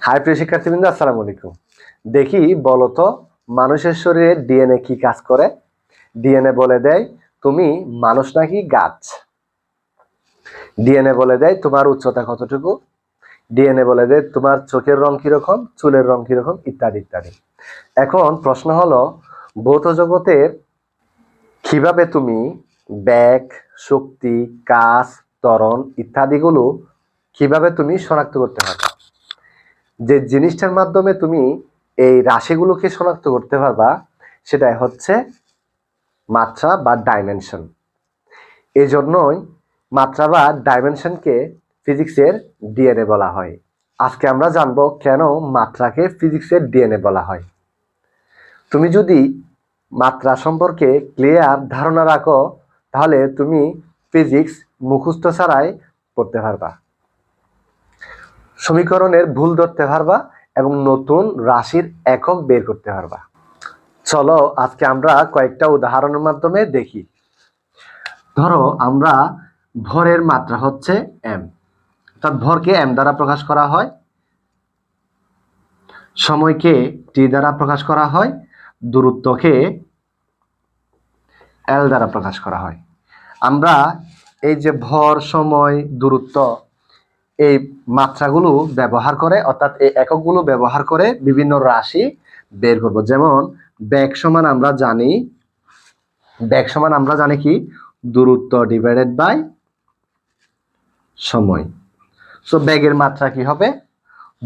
High প্রিয় শিক্ষার্থীবৃন্দ, আসসালামু আলাইকুম। দেখি বলো তো, মানুষের শরীরে ডিএনএ কি কাজ করে? ডিএনএ বলে দেয় তুমি মানুষ নাকি গাছ। ডিএনএ বলে দেয় তোমার উচ্চতা কতটুকু। ডিএনএ বলে দেয় তোমার চোখের রং কিরকম, চুলের রং কিরকম, ইত্যাদি ইত্যাদি। এখন প্রশ্ন হলো, ভৌত জগতের কিভাবে তুমি বেগ, শক্তি, কাজ, ত্বরণ ইত্যাদিগুলো কিভাবে তুমি শনাক্ত করতে পারবে? যে জিনিসটার মাধ্যমে তুমি এই রাশিগুলোকে শনাক্ত করতে পারবা সেটাই হচ্ছে মাত্রা বা ডাইমেনশন। এই জন্যই মাত্রা বা ডাইমেনশনকে ফিজিক্সের ডিএনএ বলা হয়। আজকে আমরা জানবো কেন মাত্রাকে ফিজিক্সের ডিএনএ বলা হয়। তুমি যদি মাত্রা সম্পর্কে ক্লিয়ার ধারণা রাখো তাহলে তুমি ফিজিক্স মুখস্থ ছাড়াই পড়তে পারবা, সমীকরণের ভুল ধরতে পারবা এবং নতুন রাশির একক বের করতে পারবা। চলো আজকে আমরা কয়েকটা উদাহরণের মাধ্যমে দেখি। ধরো আমরা ভরের মাত্রা হচ্ছে এম, অর্থাৎ ভরকে এম দ্বারা প্রকাশ করা হয়, সময়কে টি দ্বারা প্রকাশ করা হয়, দূরত্বকে এল দ্বারা প্রকাশ করা হয়। আমরা এই যে ভর, সময়, দূরত্ব এই মাত্রাগুলো ব্যবহার করে, অর্থাৎ এই এককগুলো ব্যবহার করে বিভিন্ন রাশি বের করব। যেমন বেগ সমান আমরা জানি কি দূরত্ব ডিভাইডেড বাই সময়। সো বেগের মাত্রা কি হবে?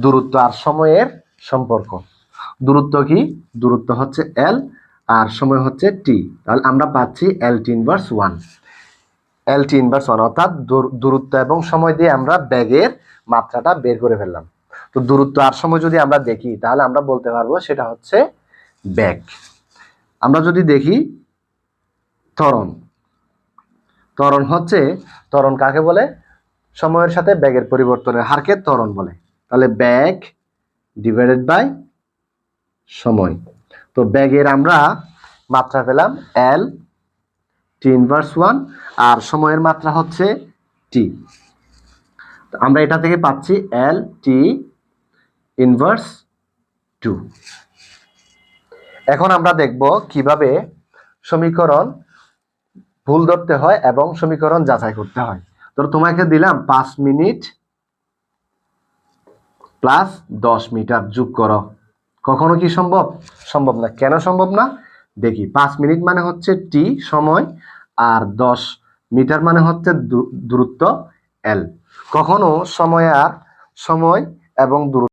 দূরত্ব আর সময়ের সম্পর্ক। দূরত্ব কি? দূরত্ব হচ্ছে এল আর সময় হচ্ছে টি। তাহলে আমরা পাচ্ছি এল টি ইনভার্স 1। এল টি ইনভার্স 1 অর্থাৎ দূরত্ব এবং সময় দিয়ে আমরা বেগের মাত্রাটা বের করে ফেললাম। তো দূরত্ব আর সময় যদি আমরা দেখি তাহলে আমরা বলতে পারবো সেটা হচ্ছে বেগ। আমরা যদি দেখি ত্বরণ, ত্বরণ কাকে বলে? সময়ের সাথে বেগের পরিবর্তনের হারকে ত্বরণ বলে। তাহলে বেগ ডিভাইডেড বাই সময়। তো বেগের আমরা মাত্রা পেলাম এল টি ইনভার্স 1 আর সময়ের মাত্রা হচ্ছে টি। আমরা এটা থেকে পাচ্ছি এল টি ইনভার্স 2। এখন আমরা দেখব কিভাবে সমীকরণ ভুল ধরতে হয় এবং সমীকরণ যাচাই করতে হয়। তো তোমাকে দিলাম 5 মিনিট প্লাস 10 মিটার যোগ করো। কখনো কি সম্ভব? সম্ভব না। কেন সম্ভব না? দেখি, 5 মিনিট মানে হচ্ছে টি সময় আর 10 মিটার মানে হচ্ছে দূরত্ব এল। কখনো সময় এবং দূরত্ব